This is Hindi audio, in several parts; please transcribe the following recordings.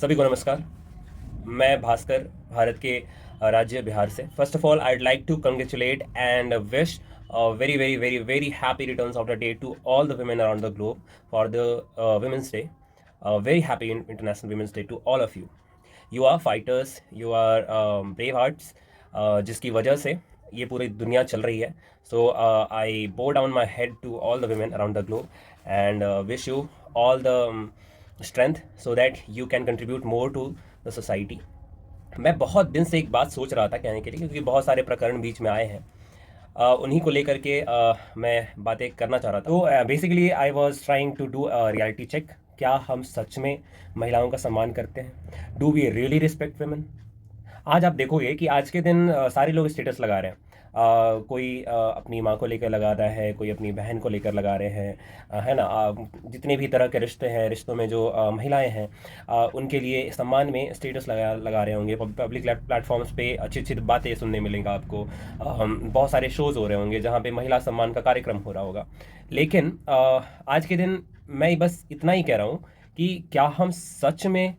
सभी को नमस्कार। मैं भास्कर, भारत के राज्य बिहार से। First of all I'd like to congratulate and wish a very very very very happy returns of the day to all the women around the globe for the Women's Day. Very happy International Women's Day to all of you. You are fighters, you are brave hearts, जिसकी वजह से ये पूरी दुनिया चल रही है. So I bow down my head to all the women around the globe and wish you all the strength so that you can contribute more to the society. मैं बहुत दिन से एक बात सोच रहा था कहने के लिए, क्योंकि बहुत सारे प्रकरण बीच में आए हैं. उन्हीं को लेकर के मैं बातें करना चाह रहा था. तो basically I was trying to do reality check. क्या हम सच में महिलाओं का सम्मान करते हैं? Do we really respect women? आज आप देखोगे कि आज के दिन सारे लोग स्टेटस लगा रहे हैं. कोई अपनी माँ को लेकर लगा रहा है, कोई अपनी बहन को लेकर लगा रहे हैं, है ना. जितने भी तरह के रिश्ते हैं, रिश्तों में जो महिलाएं हैं, उनके लिए सम्मान में स्टेटस लगा रहे होंगे. पब्लिक प्लेटफॉर्म्स पे अच्छी अच्छी बातें सुनने मिलेंगे आपको. बहुत सारे शोज़ हो रहे होंगे जहाँ पे महिला सम्मान का कार्यक्रम हो रहा होगा. लेकिन आज के दिन मैं बस इतना ही कह रहा हूँ कि क्या हम सच में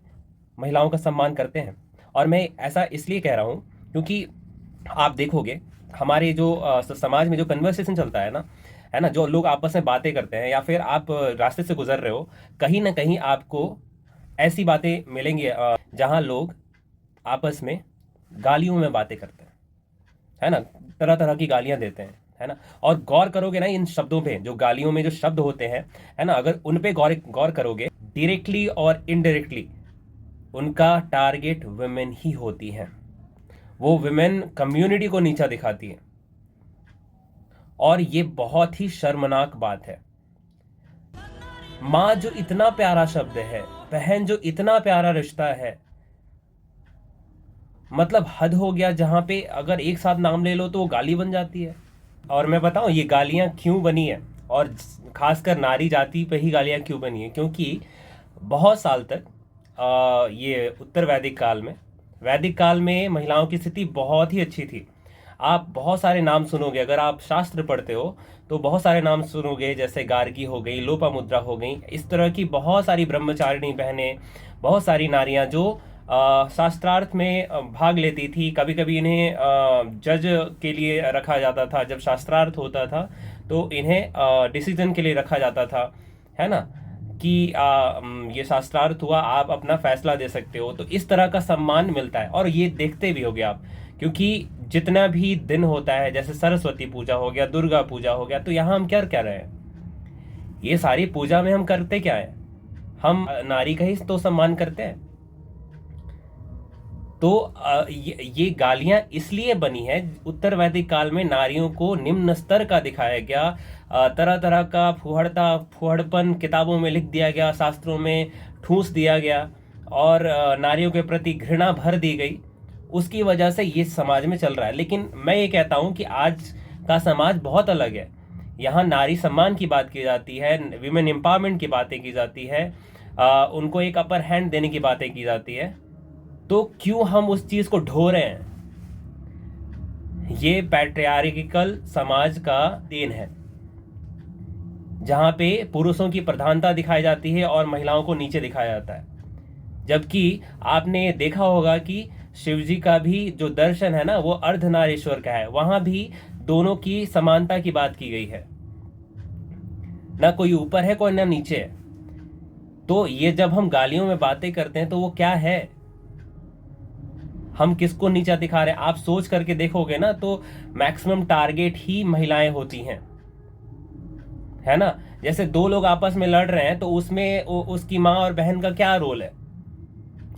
महिलाओं का सम्मान करते हैं? और मैं ऐसा इसलिए कह रहा हूँ क्योंकि आप देखोगे हमारे जो समाज में जो कन्वर्सेशन चलता है ना, जो लोग आपस में बातें करते हैं, या फिर आप रास्ते से गुजर रहे हो, कहीं ना कहीं आपको ऐसी बातें मिलेंगी जहां लोग आपस में गालियों में बातें करते हैं, है ना. तरह तरह की गालियां देते हैं, है ना. और गौर करोगे ना इन शब्दों पे, जो गालियों में जो शब्द होते हैं, है ना, अगर उन पे गौर करोगे, डायरेक्टली और इनडायरेक्टली उनका टारगेट वुमेन ही होती हैं. वो वुमेन कम्युनिटी को नीचा दिखाती है, और ये बहुत ही शर्मनाक बात है. माँ जो इतना प्यारा शब्द है, बहन जो इतना प्यारा रिश्ता है, मतलब हद हो गया. जहां पे अगर एक साथ नाम ले लो तो वो गाली बन जाती है. और मैं बताऊं ये गालियां क्यों बनी है, और खासकर नारी जाति पे ही गालियां क्यों बनी है? क्योंकि बहुत साल तक ये उत्तर वैदिक काल में महिलाओं की स्थिति बहुत ही अच्छी थी. आप बहुत सारे नाम सुनोगे, अगर आप शास्त्र पढ़ते हो तो बहुत सारे नाम सुनोगे, जैसे गार्गी हो गई, लोपामुद्रा हो गई. इस तरह की बहुत सारी ब्रह्मचारिणी बहनें, बहुत सारी नारियां जो शास्त्रार्थ में भाग लेती थी. कभी कभी इन्हें जज के लिए रखा जाता था. जब शास्त्रार्थ होता था तो इन्हें डिसीजन के लिए रखा जाता था, है ना, कि ये शास्त्रार्थ हुआ, आप अपना फैसला दे सकते हो. तो इस तरह का सम्मान मिलता है, और ये देखते भी होगे आप, क्योंकि जितना भी दिन होता है, जैसे सरस्वती पूजा हो गया, दुर्गा पूजा हो गया, तो यहाँ हम क्या कर रहे हैं? ये सारी पूजा में हम करते क्या है? हम नारी का ही तो सम्मान करते हैं. तो ये गालियां इसलिए बनी है, उत्तर वैदिक काल में नारियों को निम्न स्तर का दिखाया गया. तरह तरह का फुहड़पन किताबों में लिख दिया गया, शास्त्रों में ठूंस दिया गया, और नारियों के प्रति घृणा भर दी गई. उसकी वजह से ये समाज में चल रहा है. लेकिन मैं ये कहता हूँ कि आज का समाज बहुत अलग है. यहाँ नारी सम्मान की बात की जाती है, विमेन एम्पावरमेंट की बातें की जाती है, उनको एक अपर हैंड देने की बातें की जाती है. तो क्यों हम उस चीज को ढो रहे हैं? ये पैट्रियार्किकल समाज का देन है, जहां पे पुरुषों की प्रधानता दिखाई जाती है और महिलाओं को नीचे दिखाया जाता है. जबकि आपने देखा होगा कि शिव जी का भी जो दर्शन है ना, वो अर्धनारीश्वर का है. वहां भी दोनों की समानता की बात की गई है. ना कोई ऊपर है, कोई ना नीचे है. तो ये जब हम गालियों में बातें करते हैं तो वो क्या है? हम किसको नीचा दिखा रहे हैं? आप सोच करके देखोगे ना, तो मैक्सिमम टारगेट ही महिलाएं होती हैं, है ना. जैसे दो लोग आपस में लड़ रहे हैं, तो उसमें उसकी माँ और बहन का क्या रोल है?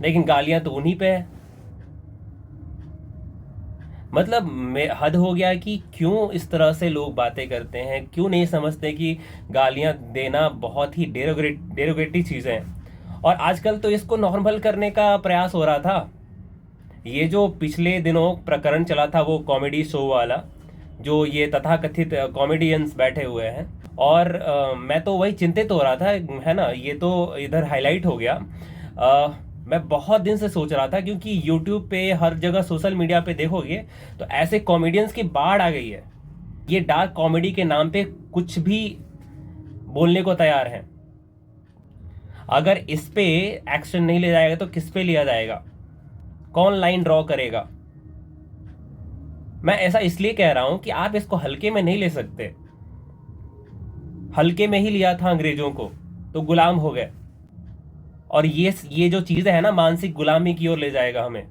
लेकिन गालियां तो उन्हीं पे है. मतलब हद हो गया कि क्यों इस तरह से लोग बातें करते हैं. क्यों नहीं समझते कि गालियां देना बहुत ही डेरोगेटिव चीजें हैं. और आजकल तो इसको नॉर्मल करने का प्रयास हो रहा था. ये जो पिछले दिनों प्रकरण चला था, वो कॉमेडी शो वाला, जो ये तथाकथित कॉमेडियंस बैठे हुए हैं, और मैं तो वही चिंतित हो रहा था, है ना. ये तो इधर हाईलाइट हो गया. मैं बहुत दिन से सोच रहा था, क्योंकि यूट्यूब पे, हर जगह सोशल मीडिया पे देखोगे तो ऐसे कॉमेडियंस की बाढ़ आ गई है. ये डार्क कॉमेडी के नाम पे कुछ भी बोलने को तैयार हैं. अगर इस पे एक्शन नहीं लिया जाएगा तो किस पे लिया जाएगा? कौन लाइन ड्रॉ करेगा? मैं ऐसा इसलिए कह रहा हूं कि आप इसको हल्के में नहीं ले सकते। हल्के में ही लिया था अंग्रेजों को तो गुलाम हो गए, और ये जो चीजें है ना, मानसिक गुलामी की ओर ले जाएगा हमें।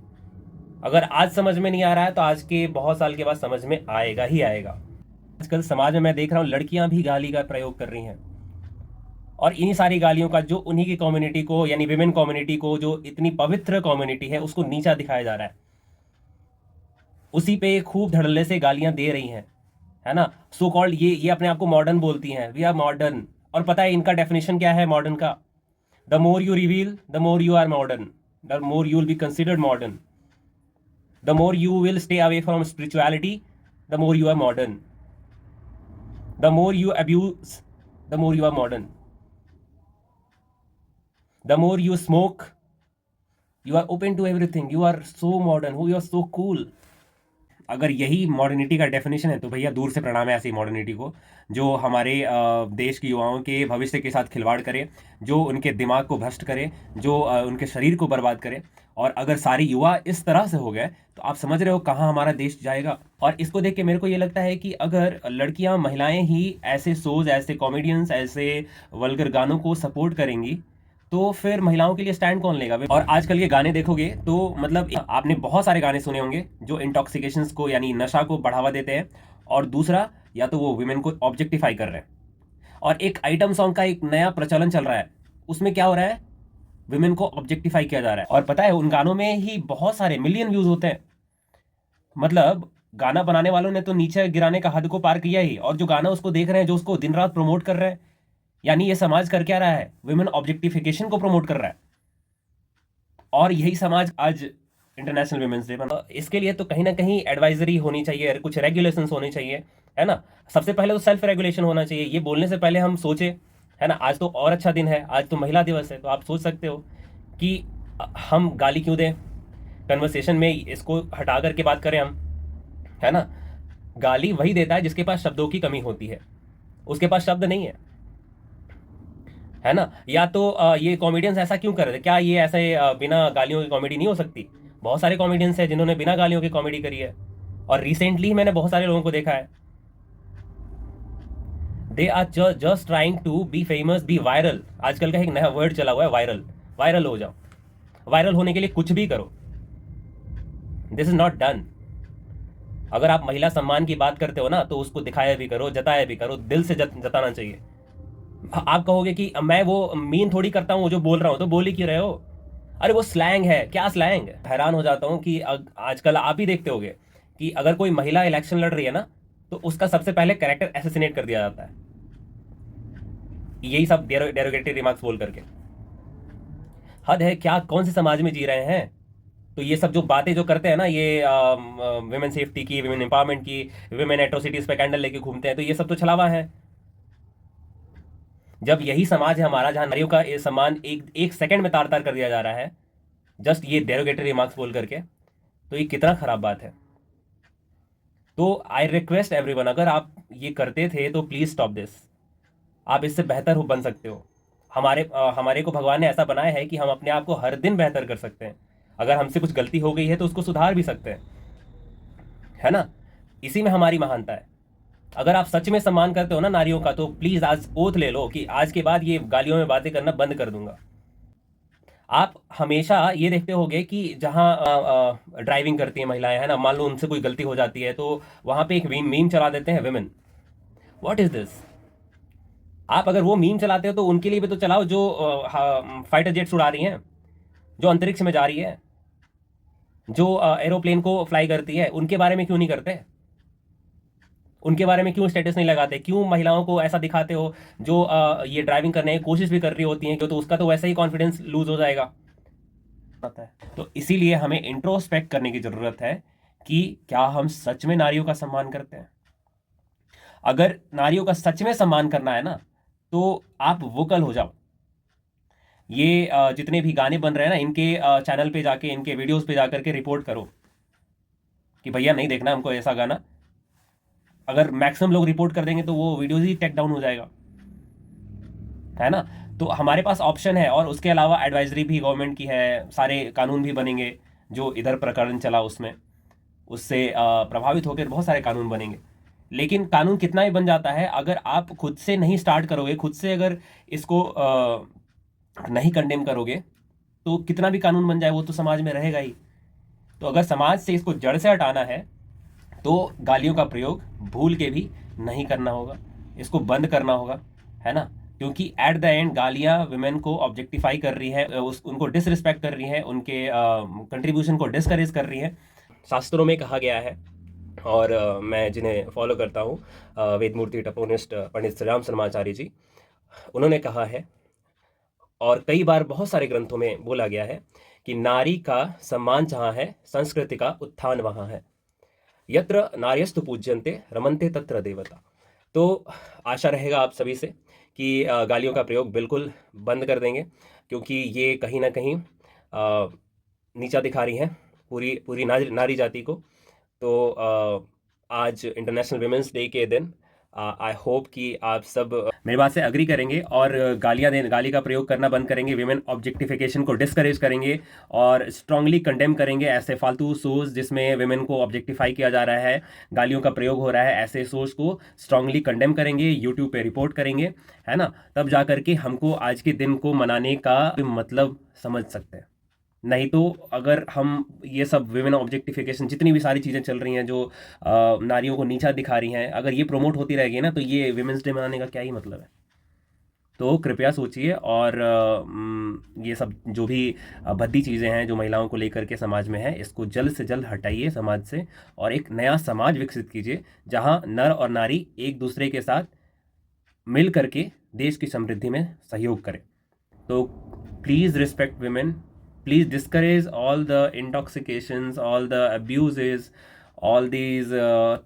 अगर आज समझ में नहीं आ रहा है तो आज के बहुत साल के बाद समझ में आएगा ही आएगा। आजकल समाज में मैं देख रहा हूं लड़कियां भी गाली का प्रयोग कर रही हैं, और इन्हीं सारी गालियों का जो उन्हीं की कम्युनिटी को, यानी विमेन कम्युनिटी को, जो इतनी पवित्र कम्युनिटी है, उसको नीचा दिखाया जा रहा है। उसी पे खूब धड़ल्ले से गालियां दे रही हैं, है ना। सो कॉल्ड ये अपने आप को मॉडर्न बोलती हैं, वी आर मॉडर्न। और पता है इनका डेफिनेशन क्या है मॉडर्न का? The more you reveal the more you are modern, the more you will be considered modern, the more you will stay away from spirituality, the more you are modern, the more you abuse, the more you are modern, the more you smoke, you are open to everything, you are so modern, you are so cool। अगर यही मॉडर्निटी का डेफिनेशन है तो भैया दूर से प्रणाम है ऐसी मॉडर्निटी को, जो हमारे देश के युवाओं के भविष्य के साथ खिलवाड़ करे, जो उनके दिमाग को भ्रष्ट करे, जो उनके शरीर को बर्बाद करे। और अगर सारे युवा इस तरह से हो गए तो आप समझ रहे हो कहाँ हमारा देश जाएगा। और इसको देख के मेरे को ये लगता है कि अगर लड़कियां, महिलाएं ही ऐसे शोज, ऐसे कॉमेडियंस, ऐसे वल्गर गानों को सपोर्ट करेंगी तो फिर महिलाओं के लिए स्टैंड कौन लेगा? और आजकल के गाने देखोगे तो मतलब आपने बहुत सारे गाने सुने होंगे जो इंटॉक्सिकेशंस को, यानी नशा को बढ़ावा देते हैं, और दूसरा या तो वो वुमेन को ऑब्जेक्टिफाई कर रहे हैं। और एक आइटम सॉन्ग का एक नया प्रचलन चल रहा है, उसमें क्या हो रहा है? वुमेन को ऑब्जेक्टिफाई किया जा रहा है। और पता है उन गानों में ही बहुत सारे मिलियन व्यूज होते हैं। मतलब गाना बनाने वालों ने तो नीचे गिराने का हद को पार किया ही, और जो गाना उसको देख रहे हैं, जो उसको दिन रात प्रमोट कर रहे हैं, यानी ये समाज कर क्या रहा है? वुमेन ऑब्जेक्टिफिकेशन को प्रमोट कर रहा है। और यही समाज आज इंटरनेशनल वुमेन्स डे बना। इसके लिए तो कहीं ना कहीं एडवाइजरी होनी चाहिए, कुछ रेगुलेशंस होने चाहिए, है ना। सबसे पहले तो सेल्फ रेगुलेशन होना चाहिए। ये बोलने से पहले हम सोचे, है ना। आज तो और अच्छा दिन है, आज तो महिला दिवस है, तो आप सोच सकते हो कि हम गाली क्यों दें। कन्वर्सेशन में इसको हटा करके बात करें हम, है ना। गाली वही देता है जिसके पास शब्दों की कमी होती है, उसके पास शब्द नहीं है ना। या तो ये कॉमेडियंस ऐसा क्यों कर रहे थे? क्या ये ऐसे बिना गालियों की कॉमेडी नहीं हो सकती? बहुत सारे कॉमेडियंस हैं जिन्होंने बिना गालियों की कॉमेडी करी है, और रिसेंटली मैंने बहुत सारे लोगों को देखा है, they are just trying to be famous, be viral. आजकल का एक नया वर्ड चला हुआ है, वायरल। वायरल हो जाओ, वायरल होने के लिए कुछ भी करो। This is not done. अगर आप महिला सम्मान की बात करते हो ना, तो उसको दिखाया भी करो, जताया भी करो, दिल से जताना चाहिए। आप कहोगे कि मैं वो मीन थोड़ी करता हूँ, जो बोल रहा हूँ तो बोल ही क्यों रहे हो? अरे वो स्लैंग है। क्या स्लैंग? हैरान हो जाता हूँ कि आजकल आप ही देखते होगे कि अगर कोई महिला इलेक्शन लड़ रही है ना, तो उसका सबसे पहले कैरेक्टर एसेसिनेट कर दिया जाता है, यही सब डेरोगेटरी रिमार्क्स बोल करके। हद है क्या? कौन से समाज में जी रहे हैं? तो ये सब जो बातें जो करते हैं ना, ये वुमेन सेफ्टी की, वुमेन एम्पावरमेंट की, वुमेन एट्रोसिटीज पे कैंडल लेके घूमते हैं, तो ये सब तो छलावा है। जब यही समाज है हमारा जहां नारियों का ये सम्मान एक एक सेकंड में तार तार कर दिया जा रहा है, जस्ट ये डेरोगेटरी रिमार्क्स बोल करके, तो ये कितना खराब बात है। तो आई रिक्वेस्ट एवरीवन, अगर आप ये करते थे तो प्लीज स्टॉप दिस। आप इससे बेहतर हो बन सकते हो। हमारे को भगवान ने ऐसा बनाया है कि हम अपने आप को हर दिन बेहतर कर सकते हैं। अगर हमसे कुछ गलती हो गई है तो उसको सुधार भी सकते हैं, है ना। इसी में हमारी महानता है। अगर आप सच में सम्मान करते हो ना नारियों का, तो प्लीज आज ओथ ले लो कि आज के बाद ये गालियों में बातें करना बंद कर दूंगा। आप हमेशा ये देखते होगे कि जहां ड्राइविंग करती हैं महिलाएं, है ना, मान लो उनसे कोई गलती हो जाती है तो वहां पे एक मीम चला देते हैं, विमेन व्हाट इज दिस। आप अगर वो मीम चलाते हो तो उनके लिए भी तो चलाओ, जो फाइटर जेट्स उड़ा रही हैं, जो अंतरिक्ष में जा रही है, जो एरोप्लेन को फ्लाई करती है, उनके बारे में क्यों नहीं करते? उनके बारे में क्यों स्टेटस नहीं लगाते? क्यों महिलाओं को ऐसा दिखाते हो जो ये ड्राइविंग करने की कोशिश भी कर रही होती हैं, क्यों? तो उसका तो वैसे ही कॉन्फिडेंस लूज हो जाएगा। तो इसीलिए हमें इंट्रोस्पेक्ट करने की जरूरत है कि क्या हम सच में नारियों का सम्मान करते हैं। अगर नारियों का सच में सम्मान करना है ना, तो आप वोकल हो जाओ। ये जितने भी गाने बन रहे हैं ना, इनके चैनल पे जाके, इनके वीडियोस पे जाकर के रिपोर्ट करो कि भैया नहीं देखना हमको ऐसा गाना। अगर मैक्सिमम लोग रिपोर्ट कर देंगे तो वो वीडियोज ही टेक डाउन हो जाएगा, है ना। तो हमारे पास ऑप्शन है, और उसके अलावा एडवाइजरी भी गवर्नमेंट की है, सारे कानून भी बनेंगे जो इधर प्रकरण चला उसमें, उससे प्रभावित होकर बहुत सारे कानून बनेंगे। लेकिन कानून कितना ही बन जाता है, अगर आप खुद से नहीं स्टार्ट करोगे, खुद से अगर इसको नहीं कंडेम करोगे, तो कितना भी कानून बन जाए वो तो समाज में रहेगा ही। तो अगर समाज से इसको जड़ से हटाना है तो गालियों का प्रयोग भूल के भी नहीं करना होगा, इसको बंद करना होगा, है ना। क्योंकि एट द एंड गालियां विमेन को ऑब्जेक्टिफाई कर रही है, उनको डिसरिस्पेक्ट कर रही है, उनके कंट्रीब्यूशन को डिस्करेज कर रही है। शास्त्रों में कहा गया है, और मैं जिन्हें फॉलो करता हूँ, वेदमूर्ति टपोनिस्ट पंडित श्री राम शर्माचार्य जी, उन्होंने कहा है, और कई बार बहुत सारे ग्रंथों में बोला गया है कि नारी का सम्मान जहाँ है, संस्कृति का उत्थान वहाँ है। यत्र नार्यस्तु पूज्यन्ते रमन्ते तत्र देवता। तो आशा रहेगा आप सभी से कि गालियों का प्रयोग बिल्कुल बंद कर देंगे, क्योंकि ये कहीं ना कहीं नीचा दिखा रही हैं पूरी पूरी नारी जाति को। तो आज इंटरनेशनल विमेंस डे के दिन आई होप कि आप सब मेरी बात से अग्री करेंगे और गाली का प्रयोग करना बंद करेंगे, विमेन ऑब्जेक्टिफिकेशन को डिस्करेज करेंगे और स्ट्रांगली कंडेम करेंगे ऐसे फालतू शोज जिसमें विमेन को ऑब्जेक्टिफाई किया जा रहा है, गालियों का प्रयोग हो रहा है, ऐसे शोज को स्ट्रांगली कंडेम करेंगे, यूट्यूब पे रिपोर्ट करेंगे, है ना। तब जा करके हमको आज के दिन को मनाने का मतलब समझ सकते हैं। नहीं तो अगर हम ये सब विमेन ऑब्जेक्टिफिकेशन, जितनी भी सारी चीज़ें चल रही हैं जो नारियों को नीचा दिखा रही हैं, अगर ये प्रमोट होती रहेगी ना, तो ये विमेंस डे मनाने का क्या ही मतलब है। तो कृपया सोचिए, और ये सब जो भी भद्दी चीज़ें हैं जो महिलाओं को लेकर के समाज में है, इसको जल्द से जल्द हटाइए समाज से, और एक नया समाज विकसित कीजिए जहाँ नर और नारी एक दूसरे के साथ मिल करके देश की समृद्धि में सहयोग करें। तो please respect women, please discourage all the intoxications, all the abuses, all these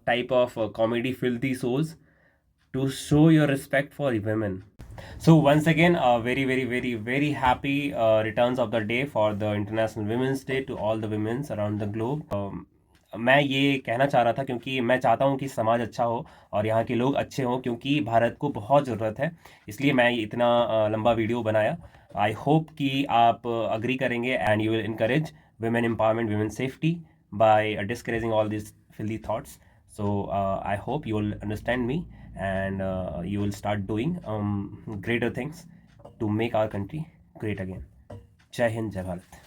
type of comedy filthy shows, to show your respect for women. So once again, very happy returns of the day for the International Women's Day to all the women around the globe. मैं ये कहना चाह रहा था क्योंकि मैं चाहता हूँ कि समाज अच्छा हो और यहाँ के लोग अच्छे हों, क्योंकि भारत को बहुत ज़रूरत है, इसलिए मैं इतना लंबा वीडियो बनाया। आई होप कि आप अग्री करेंगे and you will encourage women empowerment, women safety by discouraging all these filthy thoughts. So I hope you will understand me, and you will start doing greater things to make our country great again. Jai Hind, Jai Bharat.